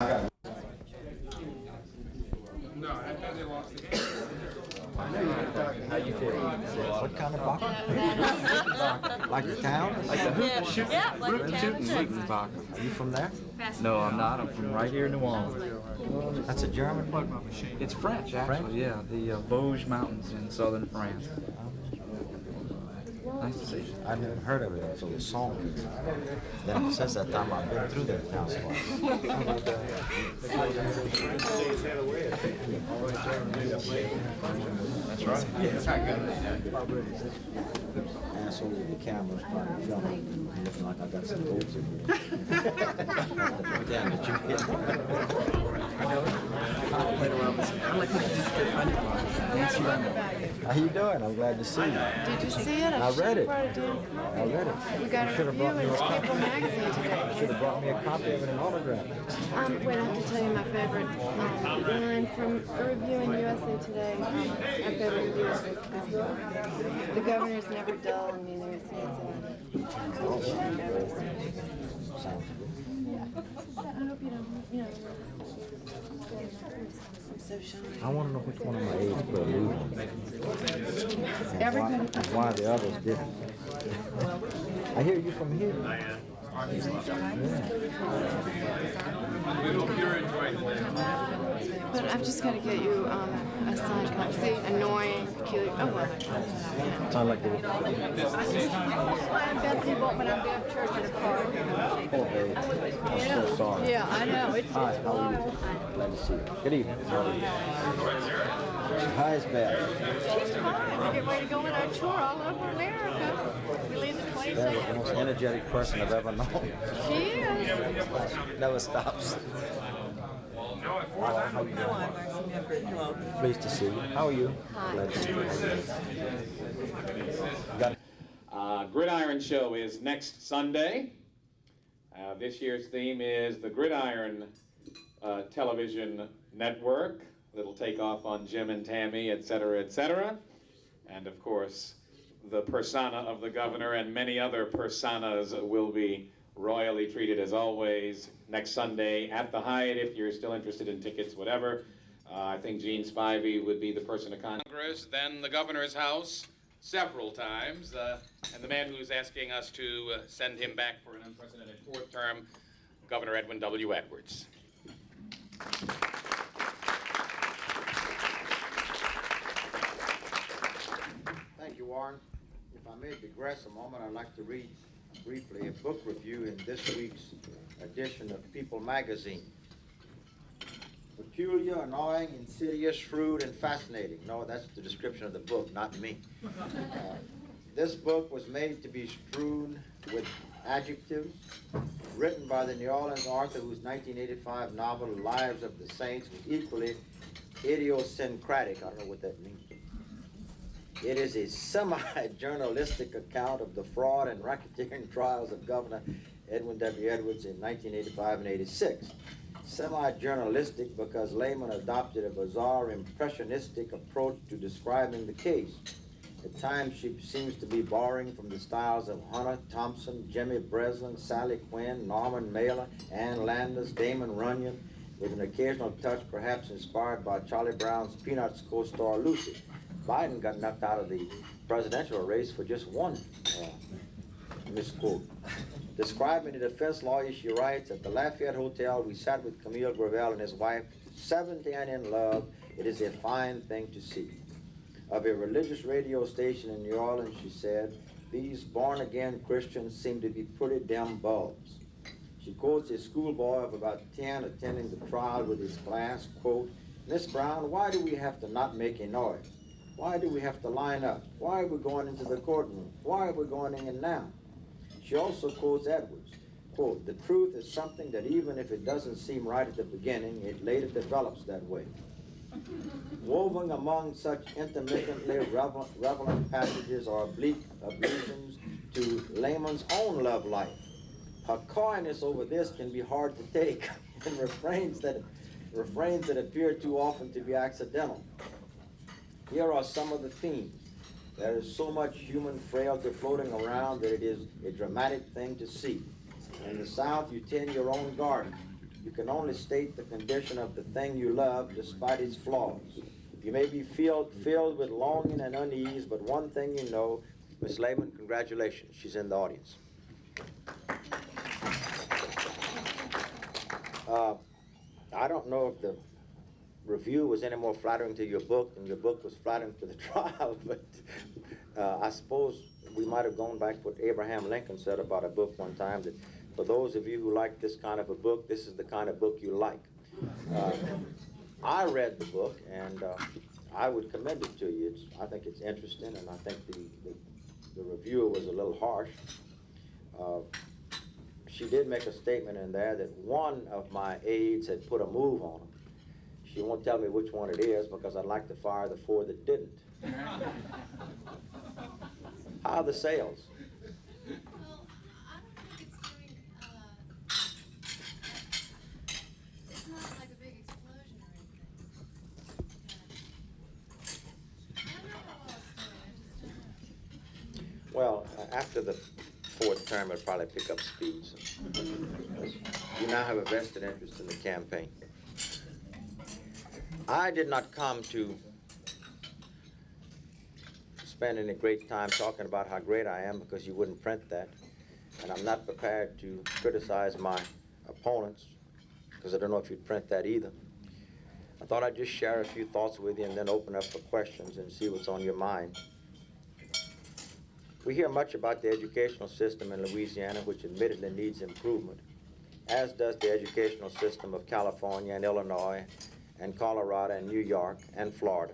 No, after they lost the game. How you feel? What kind of vodka? Like the town? Like the hoot shoot, Yeah, like root the shooting town. shooting vodka. Are you from there? No, I'm not. I'm from right here in New Orleans. That's a German? It's French, actually. Yeah, the Vosges Mountains in southern France. Nice to see you. I never heard of it until the song came out. Then since that time I've been through that town twice. That's right. Asshole with the camera's trying to film me. Looking like I got some boobs in here. Damn it, you hit. How you doing? I'm glad to see you. Did you see it? I read it. Brought it down. I read it. We got You a should have review brought me in a copy. People magazine You should today. have brought me a copy of it and autograph. Wait, I have to tell you my favorite line from a review in USA Today. My favorite review is this. The governor's never dull and neither is Nancy. Sounds good. I hope you don't, I'm so shy. I want to know which one of my aides put a lube on. Everybody. And why the others didn't. I hear you from here. You're enjoying it. But I've just got to get you a signed copy. See, annoying, peculiar. Oh, well. Sound like the I'm Bethany Boltman. I'm Bev Church in a car. poor babe. I'm so sorry. Yeah, I know. It's Hi, how are you? Glad to see you. Good evening. How are you? Hi, it's Bev. She's fine. We're getting ready to go on our tour all over America. We leave the Bev is the 22nd. most energetic person I've ever known. She is. Never stops. How you doing? Pleased to see you. How are you? Hi. Glad to see you. Got Gridiron Show is next Sunday. This year's theme is the Gridiron Television Network. That'll take off on Jim and Tammy, etc., etc. And of course, the persona of the governor and many other personas will be royally treated as always next Sunday at the Hyatt. If you're still interested in tickets, whatever. I think Gene Spivey would be the person to contact. Congress, then the governor's house several times, and the man who's asking us to send him back for an unprecedented fourth term, Governor Edwin W. Edwards. Thank you, Warren. If I may digress a moment, I'd like to read briefly a book review in this week's edition of People magazine. Peculiar, annoying, insidious, shrewd, and fascinating. No, that's the description of the book, not me. This book was made to be strewn with adjectives, written by the New Orleans author whose 1985 novel, Lives of the Saints, was equally idiosyncratic. I don't know what that means. It is a semi-journalistic account of the fraud and racketeering trials of Governor Edwin W. Edwards in 1985 and 86. Semi-journalistic because Lehman adopted a bizarre impressionistic approach to describing the case. At times she seems to be borrowing from the styles of Hunter Thompson, Jimmy Breslin, Sally Quinn, Norman Mailer, Ann Landis, Damon Runyon, with an occasional touch perhaps inspired by Charlie Brown's Peanuts co-star Lucy. Biden got knocked out of the presidential race for just one misquote. Describing the defense lawyer, she writes, "At the Lafayette Hotel, we sat with Camille Gravel and his wife, 70 and in love. It is a fine thing to see." Of a religious radio station in New Orleans, she said, "These born-again Christians seem to be pretty dim bulbs." She quotes a schoolboy of about 10 attending the trial with his class, quote, "Miss Brown, why do we have to not make a noise? Why do we have to line up? Why are we going into the courtroom? Why are we going in now?" She also quotes Edwards, quote, "The truth is something that even if it doesn't seem right at the beginning, it later develops that way." Woven among such intermittently relevant passages are oblique allusions to Layman's own love life. Her coyness over this can be hard to take, and refrains that appear too often to be accidental. Here are some of the themes. There is so much human frailty floating around that it is a dramatic thing to see. In the South, you tend your own garden. You can only state the condition of the thing you love despite its flaws. You may be filled with longing and unease, but one thing you know, Miss Lehman, congratulations. She's in the audience. I don't know if the review was any more flattering to your book than your book was flattering to the trial, but I suppose we might have gone back to what Abraham Lincoln said about a book one time, that for those of you who like this kind of a book, this is the kind of book you like. I read the book, and I would commend it to you. I think it's interesting, and I think the reviewer was a little harsh. She did make a statement in there that one of my aides had put a move on him. She won't tell me which one it is because I'd like to fire the 4 that didn't. How are the sales? Well, I don't think it's doing, it's not like a big explosion or anything. I don't know how well it's doing, I just don't know. Well, after the 4th term, it'll probably pick up speed. So. You now have a vested interest in the campaign. I did not come to spend any great time talking about how great I am because you wouldn't print that. And I'm not prepared to criticize my opponents because I don't know if you'd print that either. I thought I'd just share a few thoughts with you and then open up for questions and see what's on your mind. We hear much about the educational system in Louisiana, which admittedly needs improvement, as does the educational system of California and Illinois and Colorado and New York and Florida.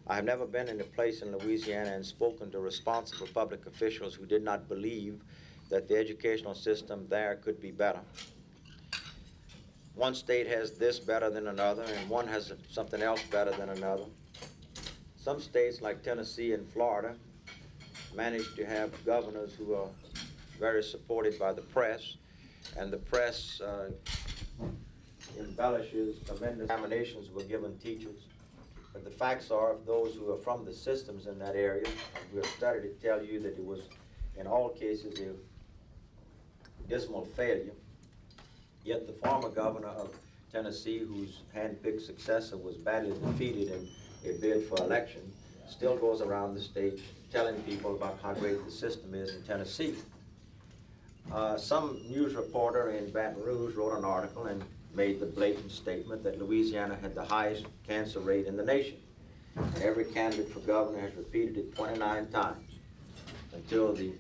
I have never been in a place in Louisiana and spoken to responsible public officials who did not believe that the educational system there could be better. One state has this better than another, and one has something else better than another. Some states like Tennessee and Florida managed to have governors who are very supported by the press, and the press embellishes tremendous examinations were given teachers. But the facts are, of those who are from the systems in that area, we have started to tell you that it was, in all cases, a dismal failure. Yet the former governor of Tennessee, whose hand-picked successor was badly defeated in a bid for election, still goes around the state telling people about how great the system is in Tennessee. Some news reporter in Baton Rouge wrote an article and made the blatant statement that Louisiana had the highest cancer rate in the nation. And every candidate for governor has repeated it 29 times until the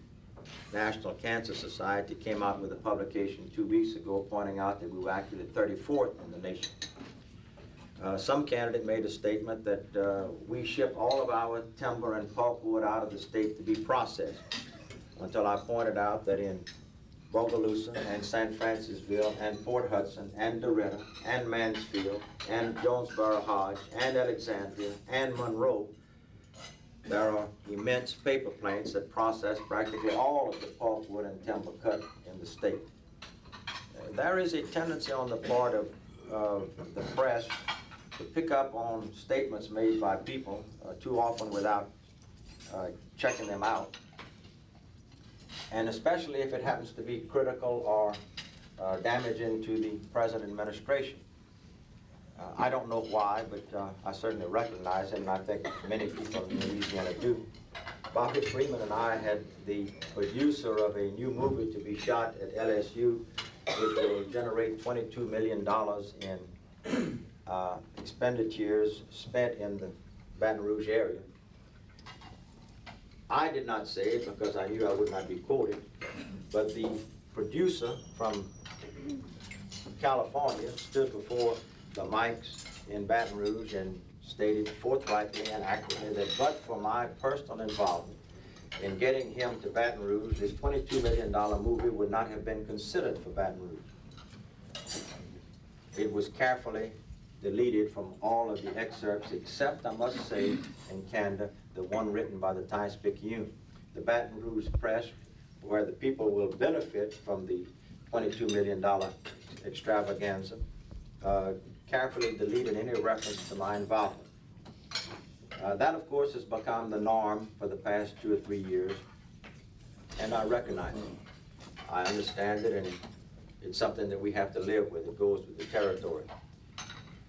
National Cancer Society came out with a publication 2 weeks ago pointing out that we were actually 34th in the nation. Some candidate made a statement that we ship all of our timber and pulpwood out of the state to be processed, until I pointed out that in Bogalusa and San Francisville and Port Hudson and DeRidder and Mansfield and Jonesboro Hodge and Alexandria and Monroe, there are immense paper plants that process practically all of the pulpwood and timber cut in the state. There is a tendency on the part of the press to pick up on statements made by people too often without checking them out. And especially if it happens to be critical or damaging to the present administration. I don't know why, but I certainly recognize it, and I think many people in Louisiana do. Bobby Freeman and I had the producer of a new movie to be shot at LSU, which will generate $22 million in expenditures spent in the Baton Rouge area. I did not say it because I knew I would not be quoted, but the producer from California stood before the mics in Baton Rouge and stated forthrightly and accurately that but for my personal involvement in getting him to Baton Rouge, this $22 million movie would not have been considered for Baton Rouge. It was carefully deleted from all of the excerpts, except, I must say, in Canada, the one written by the Times-Picayune. The Baton Rouge Press, where the people will benefit from the $22 million extravaganza, carefully deleted any reference to my involvement. That, of course, has become the norm for the past 2 or 3 years, and I recognize it. I understand it, and It's something that we have to live with. It goes with the territory.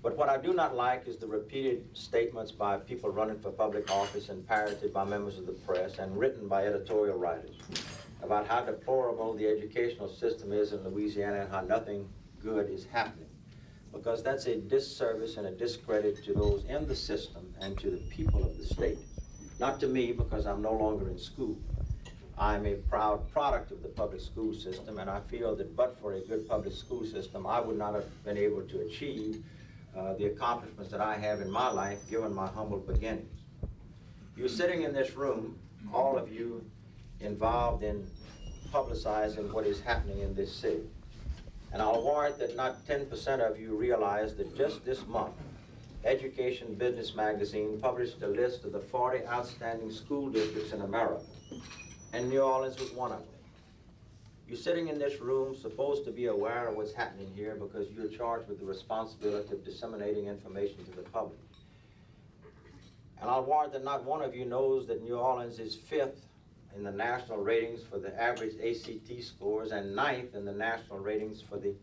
But what I do not like is the repeated statements by people running for public office and parroted by members of the press and written by editorial writers about how deplorable the educational system is in Louisiana and how nothing good is happening. Because that's a disservice and a discredit to those in the system and to the people of the state. Not to me, because I'm no longer in school. I'm a proud product of the public school system, and I feel that but for a good public school system, I would not have been able to achieve the accomplishments that I have in my life, given my humble beginnings. You're sitting in this room, all of you involved in publicizing what is happening in this city. And I'll warrant that not 10% of you realize that just this month, Education Business Magazine published a list of the 40 outstanding school districts in America, and New Orleans was one of them. You're sitting in this room supposed to be aware of what's happening here because you're charged with the responsibility of disseminating information to the public. And I'll warrant that not one of you knows that New Orleans is 5th in the national ratings for the average ACT scores and 9th in the national ratings for the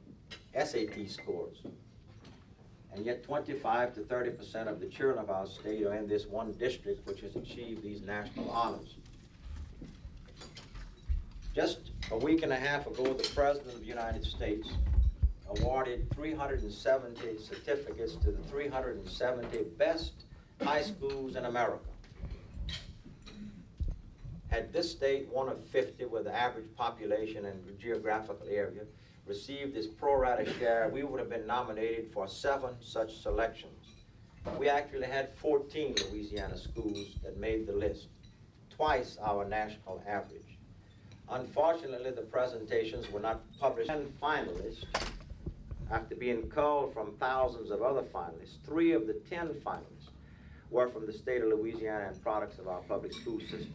SAT scores. And yet 25 to 30% of the children of our state are in this one district which has achieved these national honors. Just a week and a half ago, the President of the United States awarded 370 certificates to the 370 best high schools in America. Had this state, one of 50 with the average population and geographical area, received this pro rata share, we would have been nominated for 7 such selections. We actually had 14 Louisiana schools that made the list, twice our national average. Unfortunately, the presentations were not published. 10 finalists, after being culled from thousands of other finalists, 3 of the 10 finalists were from the state of Louisiana and products of our public school system.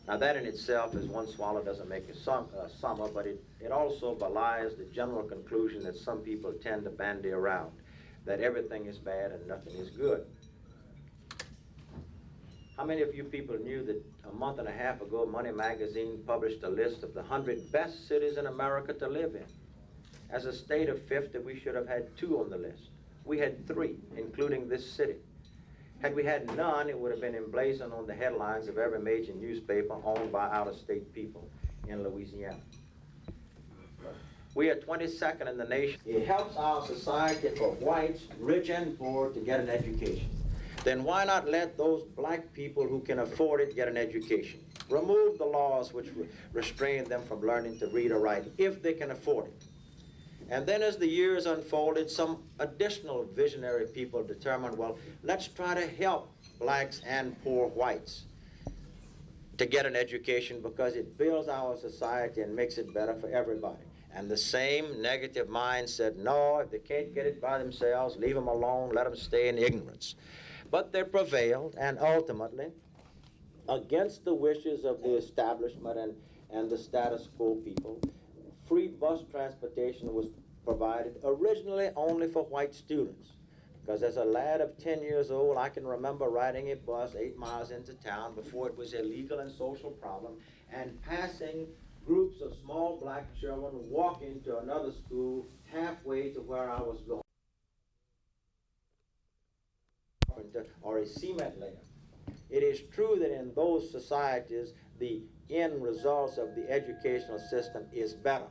Now that in itself, as one swallow doesn't make a summer, but it also belies the general conclusion that some people tend to bandy around, that everything is bad and nothing is good. How many of you people knew that a month and a half ago, Money Magazine published a list of the 100 best cities in America to live in? As a state of 50, we should have had 2 on the list. We had 3, including this city. Had we had none, it would have been emblazoned on the headlines of every major newspaper owned by out-of-state people in Louisiana. We are 22nd in the nation. It helps our society for whites, rich and poor, to get an education. Then why not let those black people who can afford it get an education? Remove the laws which restrain them from learning to read or write, if they can afford it. And then as the years unfolded, some additional visionary people determined, well, let's try to help blacks and poor whites to get an education because it builds our society and makes it better for everybody. And the same negative mind said, no, if they can't get it by themselves, leave them alone, let them stay in ignorance. But they prevailed, and ultimately, against the wishes of the establishment and the status quo people, free bus transportation was provided originally only for white students. Because as a lad of 10 years old, I can remember riding a bus 8 miles into town before it was a legal and social problem, and passing groups of small black children walking to another school halfway to where I was going. Or a cement layer. It is true that in those societies, the end results of the educational system is better,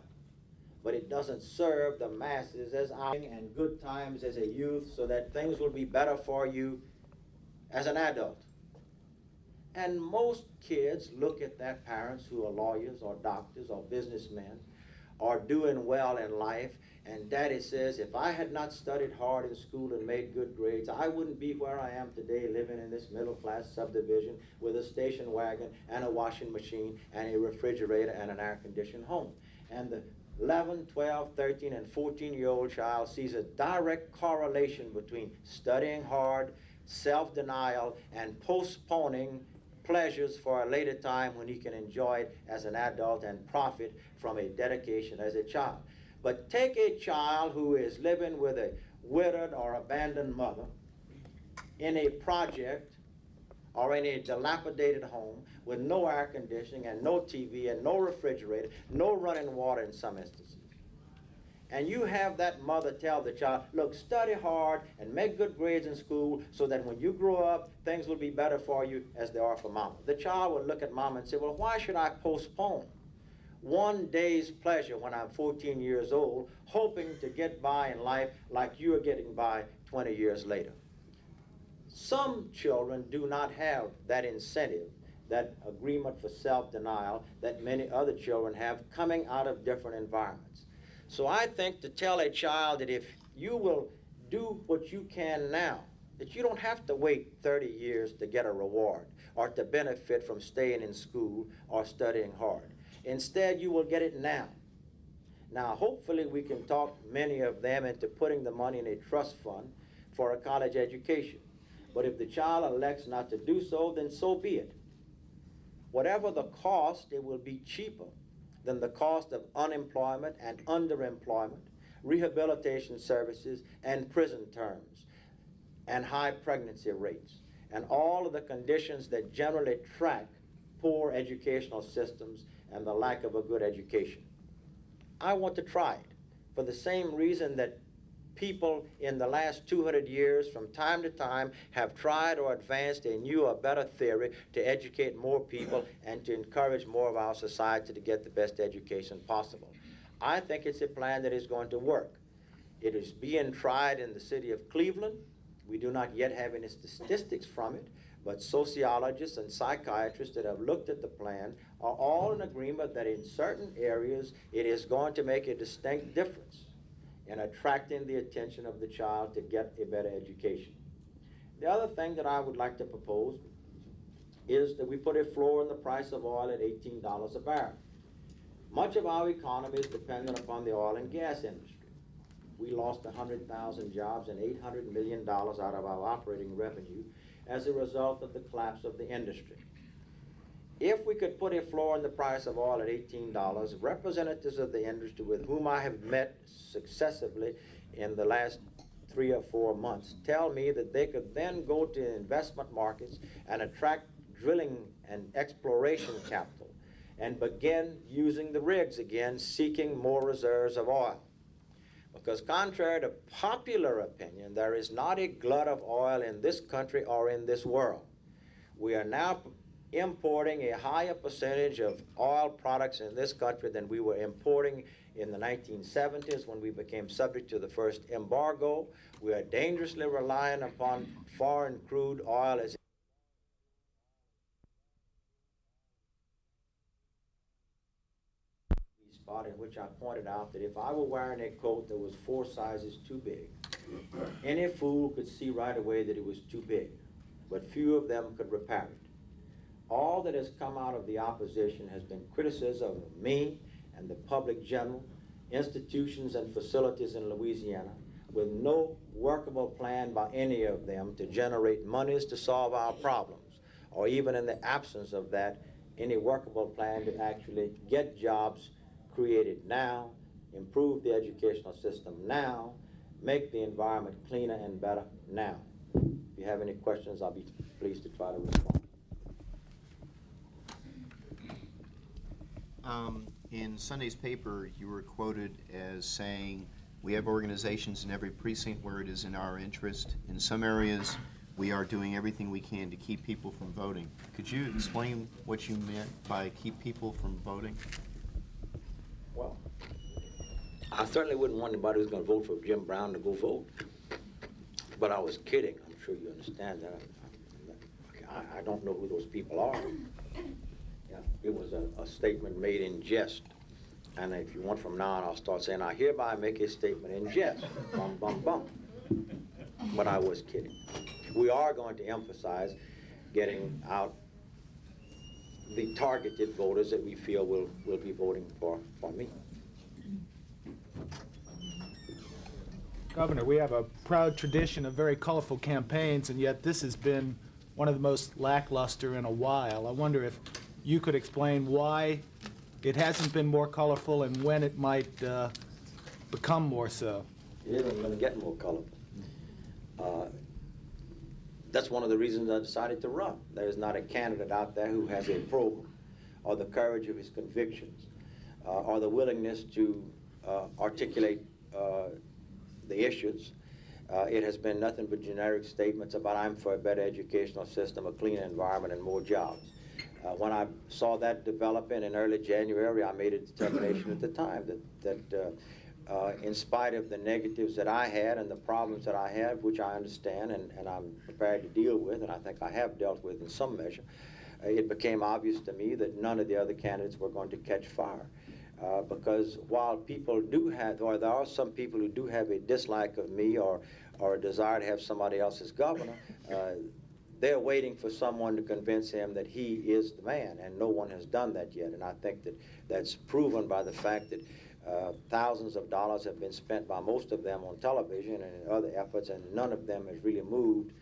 but it doesn't serve the masses as and good times as a youth so that things will be better for you as an adult. And most kids look at their parents who are lawyers or doctors or businessmen or doing well in life, and daddy says, if I had not studied hard in school and made good grades, I wouldn't be where I am today living in this middle-class subdivision with a station wagon and a washing machine and a refrigerator and an air-conditioned home. And the 11, 12, 13, and 14-year-old child sees a direct correlation between studying hard, self-denial, and postponing pleasures for a later time when he can enjoy it as an adult and profit from a dedication as a child. But take a child who is living with a widowed or abandoned mother in a project or in a dilapidated home with no air conditioning and no TV and no refrigerator, no running water in some instances. And you have that mother tell the child, look, study hard and make good grades in school so that when you grow up, things will be better for you as they are for mama. The child will look at mama and say, well, why should I postpone one day's pleasure when I'm 14 years old, hoping to get by in life like you're getting by 20 years later? Some children do not have that incentive, that agreement for self-denial that many other children have coming out of different environments. So I think to tell a child that if you will do what you can now, that you don't have to wait 30 years to get a reward or to benefit from staying in school or studying hard. Instead, you will get it now. Now, hopefully we can talk many of them into putting the money in a trust fund for a college education. But if the child elects not to do so, then so be it. Whatever the cost, it will be cheaper than the cost of unemployment and underemployment, rehabilitation services, and prison terms, and high pregnancy rates, and all of the conditions that generally track poor educational systems and the lack of a good education. I want to try it for the same reason that people in the last 200 years from time to time have tried or advanced a new or better theory to educate more people and to encourage more of our society to get the best education possible. I think it's a plan that is going to work. It is being tried in the city of Cleveland. We do not yet have any statistics from it, but sociologists and psychiatrists that have looked at the plan are all in agreement that in certain areas it is going to make a distinct difference in attracting the attention of the child to get a better education. The other thing that I would like to propose is that we put a floor in the price of oil at $18 a barrel. Much of our economy is dependent upon the oil and gas industry. We lost 100,000 jobs and $800 million out of our operating revenue as a result of the collapse of the industry. If we could put a floor in the price of oil at $18, representatives of the industry with whom I have met successively in the last 3 or 4 months tell me that they could then go to investment markets and attract drilling and exploration capital and begin using the rigs again, seeking more reserves of oil. Because contrary to popular opinion, there is not a glut of oil in this country or in this world. We are now importing a higher percentage of oil products in this country than we were importing in the 1970s when we became subject to the first embargo. We are dangerously reliant upon foreign crude oil as a spot in which I pointed out that if I were wearing a coat that was 4 sizes too big, any fool could see right away that it was too big, but few of them could repair it. All that has come out of the opposition has been criticism of me and the public general, institutions and facilities in Louisiana, with no workable plan by any of them to generate monies to solve our problems, or even in the absence of that, any workable plan to actually get jobs created now, improve the educational system now, make the environment cleaner and better now. If you have any questions, I'll be pleased to try to respond. In Sunday's paper, you were quoted as saying, we have organizations in every precinct where it is in our interest. In some areas, we are doing everything we can to keep people from voting. Could you explain what you meant by keep people from voting? Well, I certainly wouldn't want anybody who's going to vote for Jim Brown to go vote. But I was kidding. I'm sure you understand that. I don't know who those people are. Yeah, it was a statement made in jest. And if you want from now on, I'll start saying, I hereby make a statement in jest. Bum, bum, bum. But I was kidding. We are going to emphasize getting out the targeted voters that we feel will be voting for me. Governor, we have a proud tradition of very colorful campaigns, and yet this has been one of the most lackluster in a while. I wonder if you could explain why it hasn't been more colorful and when it might become more so. It isn't going to get more colorful. That's one of the reasons I decided to run. There is not a candidate out there who has a program or the courage of his convictions or the willingness to articulate the issues. It has been nothing but generic statements about I'm for a better educational system, a cleaner environment, and more jobs. When I saw that developing in early January, I made a determination at the time that in spite of the negatives that I had and the problems that I have, which I understand and I'm prepared to deal with, and I think I have dealt with in some measure, it became obvious to me that none of the other candidates were going to catch fire. Because while people do have, or there are some people who do have a dislike of me or a desire to have somebody else as governor, they're waiting for someone to convince him that he is the man, and no one has done that yet. And I think that that's proven by the fact that thousands of dollars have been spent by most of them on television and in other efforts, and none of them has really moved.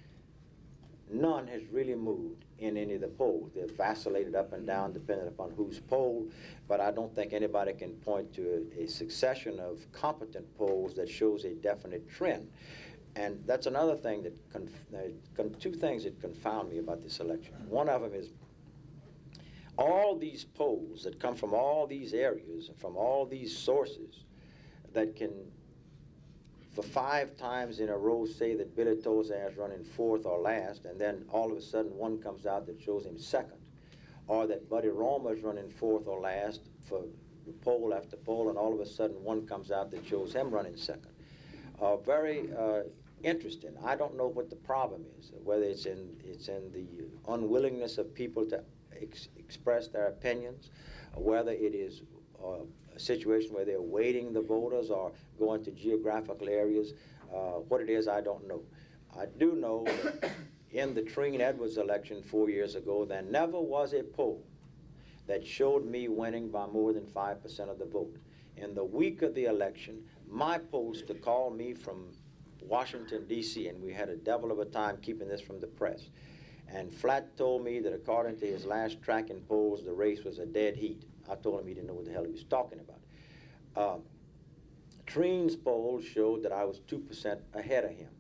None has really moved in any of the polls. They've vacillated up and down depending upon whose poll, but I don't think anybody can point to a succession of competent polls that shows a definite trend. And that's another thing that, two things that confound me about this election. One of them is all these polls that come from all these areas and from all these sources that can, for 5 times in a row, say that Billy Tozan is running 4th or last, and then all of a sudden one comes out that shows him 2nd, or that Buddy Roma is running 4th or last for poll after poll, and all of a sudden one comes out that shows him running 2nd. Very interesting. I don't know what the problem is, whether it's in the unwillingness of people to express their opinions, or whether it is a situation where they're waiting the voters or going to geographical areas. What it is, I don't know. I do know that in the Treen-Edwards election 4 years ago, there never was a poll that showed me winning by more than 5% of the vote. In the week of the election, my polls to call me from Washington, D.C., and we had a devil of a time keeping this from the press. And Flatt told me that according to his last tracking polls, the race was a dead heat. I told him he didn't know what the hell he was talking about. Treen's polls showed that I was 2% ahead of him.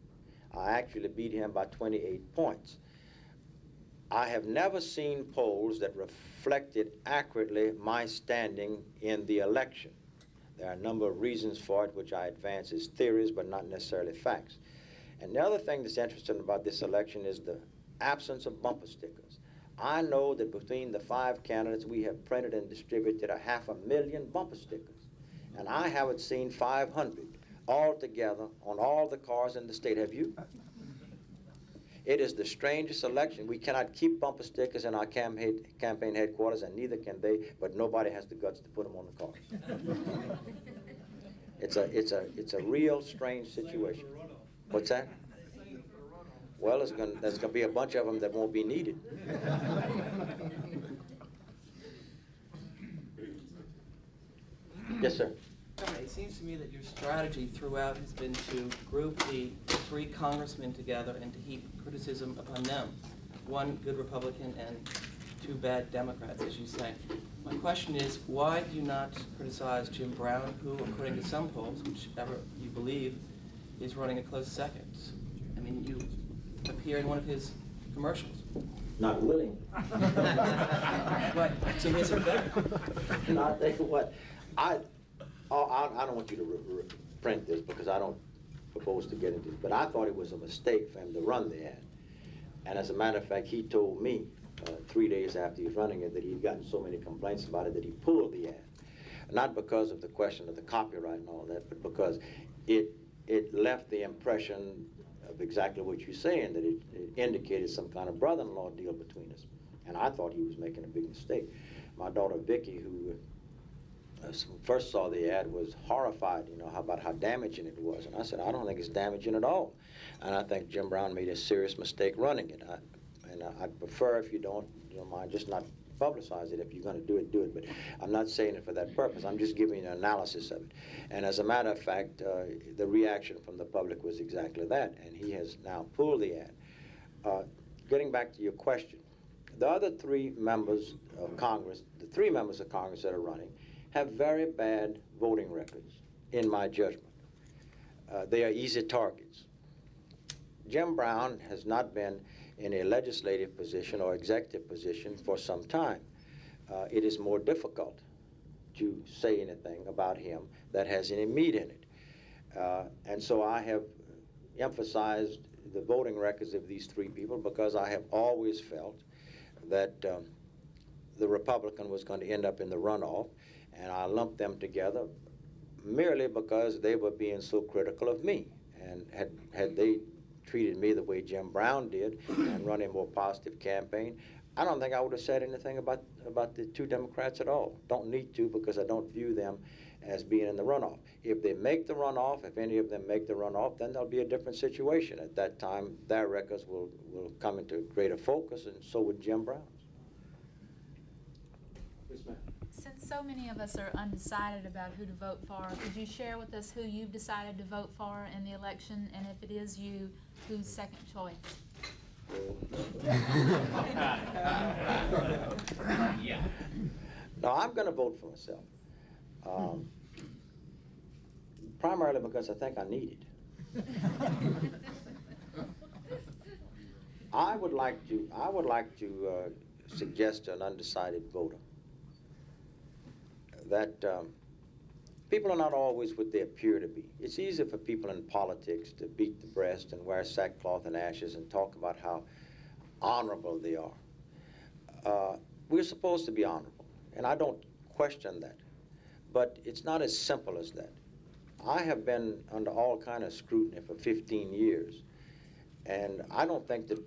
I actually beat him by 28 points. I have never seen polls that reflected accurately my standing in the election. There are a number of reasons for it, which I advance as theories, but not necessarily facts. And the other thing that's interesting about this election is the absence of bumper stickers. I know that between the 5 candidates, we have printed and distributed 500,000 bumper stickers. And I haven't seen 500 altogether on all the cars in the state. Have you? It is the strangest election. We cannot keep bumper stickers in our campaign headquarters, and neither can they, but nobody has the guts to put them on the cars. It's a real strange situation. What's that? Well, there's going to be a bunch of them that won't be needed. Yes, sir. It seems to me that your strategy throughout has been to group the 3 congressmen together and to heap criticism upon them. 1 good Republican and 2 bad Democrats, as you say. My question is, why do you not criticize Jim Brown, who, according to some polls, whichever you believe, is running a close second? I mean, you appear in one of his commercials. Not willing. But to his effect. And I'll tell you what, I don't want you to print this because I don't propose to get into it, but I thought it was a mistake for him to run the ad. And as a matter of fact, he told me 3 days after he was running it that he'd gotten so many complaints about it that he pulled the ad. Not because of the question of the copyright and all that, but because it left the impression of exactly what you're saying, that it indicated some kind of brother-in-law deal between us. And I thought he was making a big mistake. My daughter Vicky, who first saw the ad, was horrified, about how damaging it was. And I said, I don't think it's damaging at all. And I think Jim Brown made a serious mistake running it. I'd prefer, if you don't mind, just not publicize it. If you're going to do it. But I'm not saying it for that purpose. I'm just giving you an analysis of it. And as a matter of fact, the reaction from the public was exactly that. And he has now pulled the ad. Getting back to your question, the other 3 members of Congress, the 3 members of Congress that are running, have very bad voting records, in my judgment. They are easy targets. Jim Brown has not been in a legislative position or executive position for some time. It is more difficult to say anything about him that has any meat in it. And so I have emphasized the voting records of these three people because I have always felt that the Republican was going to end up in the runoff, and I lumped them together merely because they were being so critical of me. And had they treated me the way Jim Brown did and run a more positive campaign, I don't think I would have said anything about the two Democrats at all. Don't need to, because I don't view them as being in the runoff. If they make the runoff, if any of them make the runoff, then there'll be a different situation. At that time, their records will come into greater focus, and so would Jim Brown's. Yes, ma'am. Since so many of us are undecided about who to vote for, could you share with us who you've decided to vote for in the election, and if it is you, who's second choice? No, I'm going to vote for myself. Primarily because I think I need it. I would like to suggest to an undecided voter that people are not always what they appear to be. It's easy for people in politics to beat the breast and wear sackcloth and ashes and talk about how honorable they are. We're supposed to be honorable, and I don't question that. But it's not as simple as that. I have been under all kind of scrutiny for 15 years, and I don't think that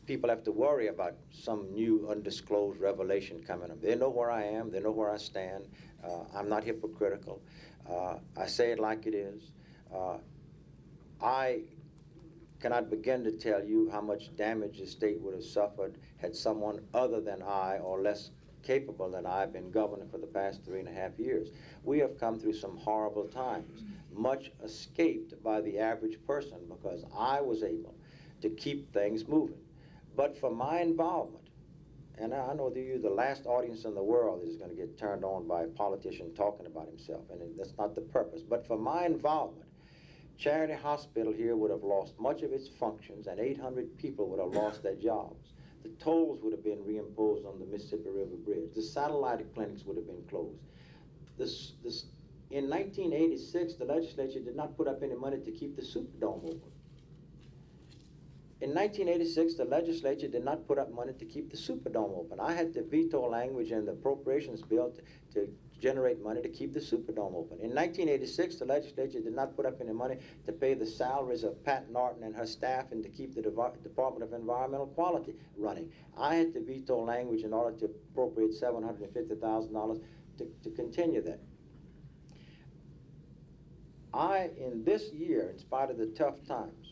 people have to worry about some new undisclosed revelation coming up. They know where I am. They know where I stand. I'm not hypocritical. I say it like it is. I cannot begin to tell you how much damage the state would have suffered had someone other than I, or less capable than I, been governor for the past 3.5 years. We have come through some horrible times, much escaped by the average person because I was able to keep things moving. But for my involvement, and I know that you're the last audience in the world that is going to get turned on by a politician talking about himself, and that's not the purpose. But for my involvement, Charity Hospital here would have lost much of its functions, and 800 people would have lost their jobs. The tolls would have been reimposed on the Mississippi River Bridge. The satellite clinics would have been closed. In 1986, the legislature did not put up any money to keep the Superdome open. In 1986, the legislature did not put up money to keep the Superdome open. I had to veto language in the appropriations bill to generate money to keep the Superdome open. In 1986, the legislature did not put up any money to pay the salaries of Pat Norton and her staff and to keep the Department of Environmental Quality running. I had to veto language in order to appropriate $750,000 to continue that. In this year, in spite of the tough times,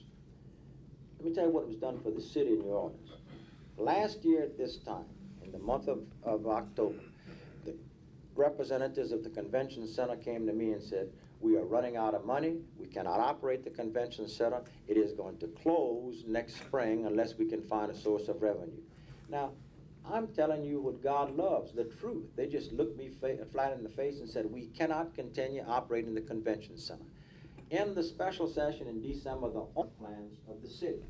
let me tell you what was done for the city of New Orleans. Last year at this time, in the month of October, the representatives of the convention center came to me and said, we are running out of money. We cannot operate the convention center. It is going to close next spring unless we can find a source of revenue. Now, I'm telling you what God loves, the truth. They just looked me flat in the face and said, we cannot continue operating the convention center. In the special session in December, the plans of the city.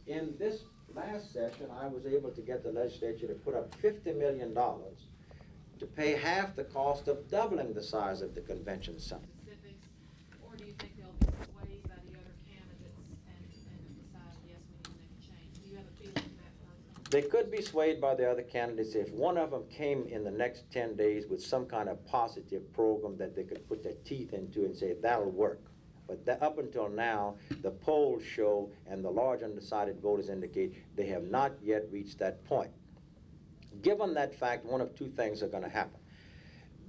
In this last session, I was able to get the legislature to put up $50 million to pay half the cost of doubling the size of the convention center. Specifics, or do you think they'll be swayed by the other candidates and decide, yes, we need to make a change? Do you have a feeling for that person? They could be swayed by the other candidates if one of them came in the next 10 days with some kind of positive program that they could put their teeth into and say, that'll work. But up until now, the polls show and the large undecided voters indicate they have not yet reached that point. Given that fact, one of two things are going to happen.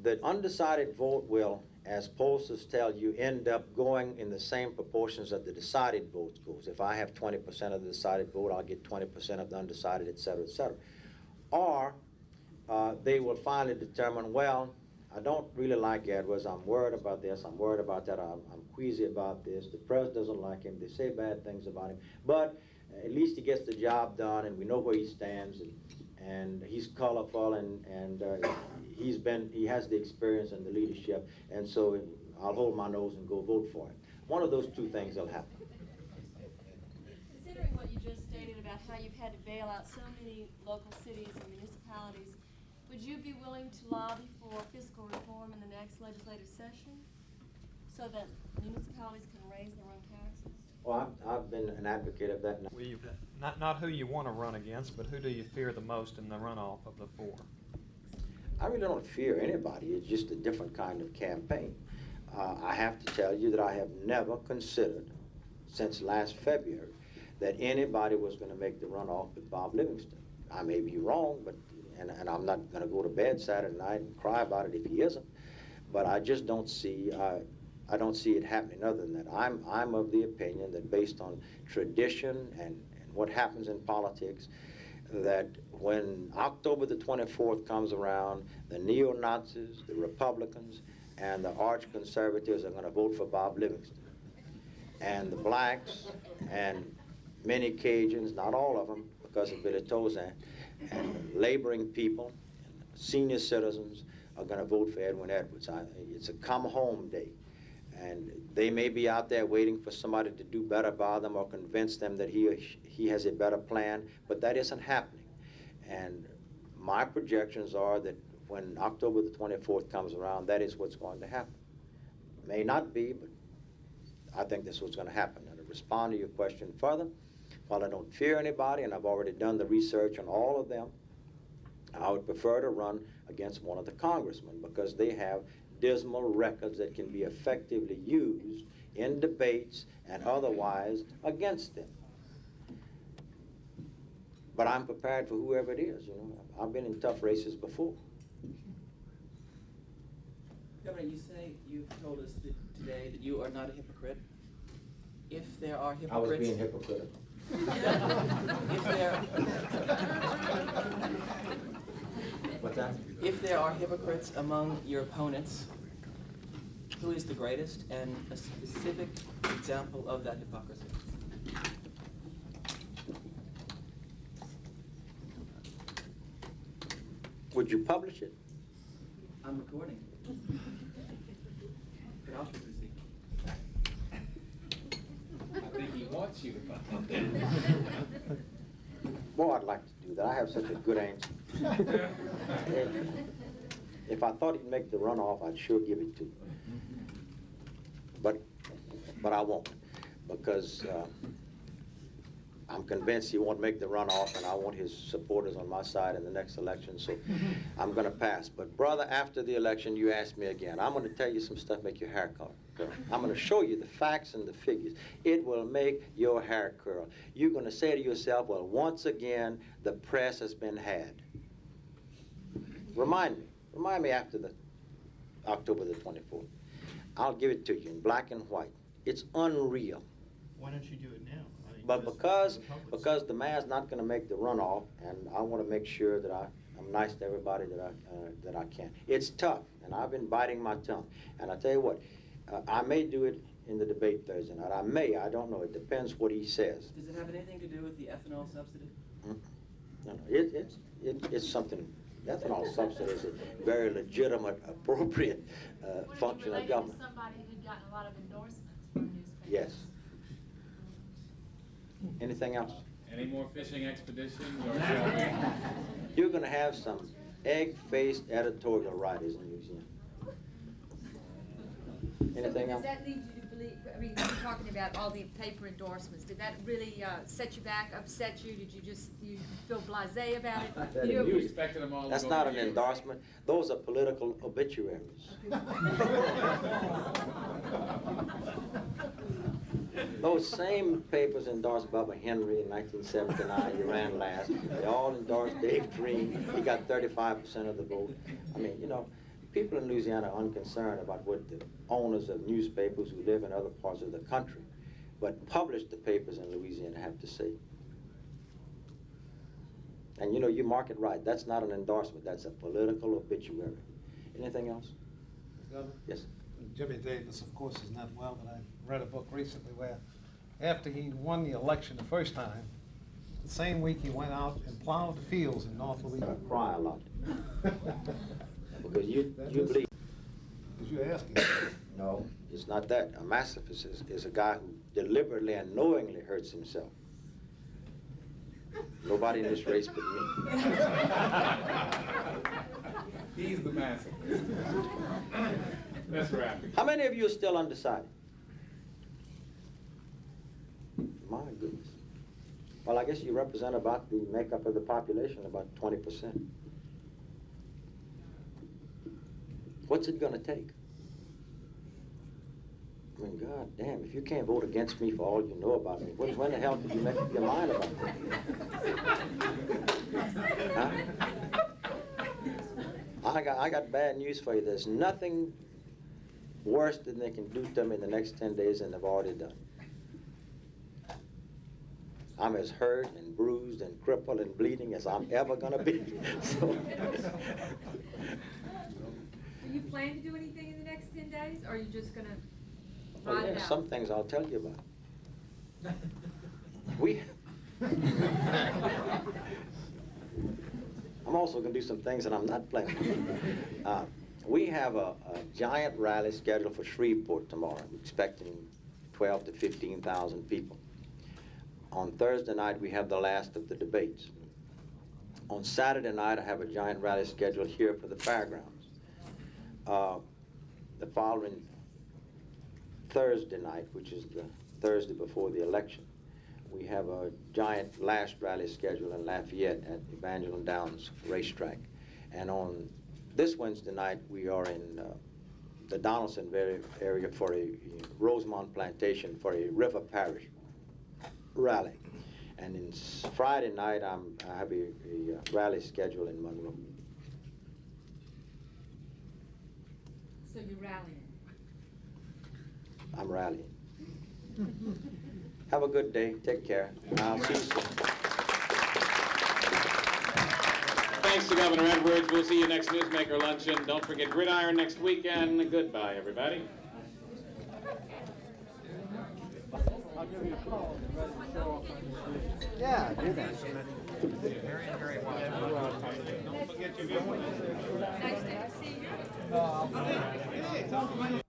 The undecided vote will, as pollsters tell you, end up going in the same proportions that the decided vote goes. If I have 20% of the decided vote, I'll get 20% of the undecided, et cetera, et cetera. Or they will finally determine, well, I don't really like Edwards. I'm worried about this. I'm worried about that. I'm queasy about this. The press doesn't like him. They say bad things about him. But at least he gets the job done, and we know where he stands. And he's colorful, and he has the experience and the leadership. And so I'll hold my nose and go vote for him. One of those two things will happen. Considering what you just stated about about how you've had to bail out so many local cities and municipalities. Would you be willing to lobby for fiscal reform in the next legislative session so that municipalities can raise their own taxes? Well, I've been an advocate of that. Well, not who you want to run against, but who do you fear the most in the runoff of the four? I really don't fear anybody. It's just a different kind of campaign. I have to tell you that I have never considered, since last February, that anybody was going to make the runoff with Bob Livingston. I may be wrong, but and I'm not going to go to bed Saturday night and cry about it if he isn't. But I just don't see. I don't see it happening other than that. I'm of the opinion that based on tradition and what happens in politics, that when October the 24th comes around, the neo-Nazis, the Republicans, and the arch-conservatives are going to vote for Bob Livingston. And the blacks and many Cajuns, not all of them because of Billy Tozan, and laboring people, and senior citizens are going to vote for Edwin Edwards. It's a come home day. And they may be out there waiting for somebody to do better by them or convince them that he has a better plan, but that isn't happening. And my projections are that when October the 24th comes around, that is what's going to happen. May not be, but I think that's what's going to happen. And to respond to your question further, while I don't fear anybody, and I've already done the research on all of them, I would prefer to run against one of the congressmen because they have dismal records that can be effectively used in debates and otherwise against them. But I'm prepared for whoever it is. You know, I've been in tough races before. Governor, you told us today that you are not a hypocrite. If there are hypocrites, I was being hypocritical. What's that? If there are hypocrites among your opponents, who is the greatest and a specific example of that hypocrisy? Would you publish it? I'm recording. But I'll proceed. I think he wants you to publish it. Boy, I'd like to do that. I have such a good answer. If I thought he'd make the runoff, I'd sure give it to him. But I won't, because I'm convinced he won't make the runoff, and I want his supporters on my side in the next election, so I'm going to pass. But brother, after the election, you ask me again. I'm going to tell you some stuff make your hair curl. I'm going to show you the facts and the figures. It will make your hair curl. You're going to say to yourself, well, once again, the press has been had. Remind me after the October the 24th. I'll give it to you in black and white. It's unreal. Why don't you do it now? But because the man's not going to make the runoff, and I want to make sure that I'm nice to everybody that I can. It's tough, and I've been biting my tongue. And I tell you what, I may do it in the debate Thursday night. I don't know. It depends what he says. Does it have anything to do with the ethanol subsidy? No, it's something. Ethanol subsidy is a very legitimate, appropriate function of government. To somebody who'd gotten a lot of endorsements from newspapers. Yes. Anything else? Any more fishing expeditions or shall we? You're going to have some egg-faced editorial writers in Louisiana. Anything else? Does that lead you to believe, I mean, you're talking about all the paper endorsements, did that really set you back, upset you? Did you feel blasé about it? You expected them all to That's go not to an you. endorsement. Those are political obituaries. Those same papers endorsed Bubba Henry in 1979. He ran last. They all endorsed Dave Green. He got 35% of the vote. I mean, you know, people in Louisiana are unconcerned about what the owners of newspapers who live in other parts of the country, but publish the papers in Louisiana have to say. And you know, you mark it right. That's not an endorsement. That's a political obituary. Anything else? Governor? Yes. Jimmy Davis, of course, is not well, but I read a book recently where after he won the election the first time, the same week he went out and plowed the fields in North Louisiana. I cry a lot. Because you believe. Because you're asking. No, it's not that. A masochist is a guy who deliberately and knowingly hurts himself. Nobody in this race but me. He's the master. Let's wrap it. How many of you are still undecided? My goodness. Well, I guess you represent about the makeup of the population, about 20%. What's it gonna take? I mean, God damn, if you can't vote against me for all you know about me, when the hell did you make up your mind about me? Huh? I got bad news for you. There's nothing worse than they can do to me in the next 10 days than they've already done. I'm as hurt and bruised and crippled and bleeding as I'm ever gonna be. So. Do you plan to do anything in the next 10 days, or are you just gonna Well, ride it yeah, out? some things I'll tell you about. I'm also going to do some things that I'm not planning. We have a giant rally scheduled for Shreveport tomorrow. We're expecting 12 to 15,000 people. On Thursday night, we have the last of the debates. On Saturday night, I have a giant rally scheduled here for the fairgrounds. The following Thursday night, which is the Thursday before the election, we have a giant last rally scheduled in Lafayette at Evangeline Downs Racetrack. And on this Wednesday night, we are in the Donaldson area for a Rosemont Plantation for a River Parish rally. And in Friday night, I have a rally scheduled in Monroe. So you're rallying? I'm rallying. Have a good day. Take care. I'll see you soon. Thanks to Governor Edwards. We'll see you next Newsmaker Luncheon. Don't forget Gridiron next weekend. Goodbye, everybody. I'll give you a call. Yeah, do that. Very well. Nice to see you. No, I'll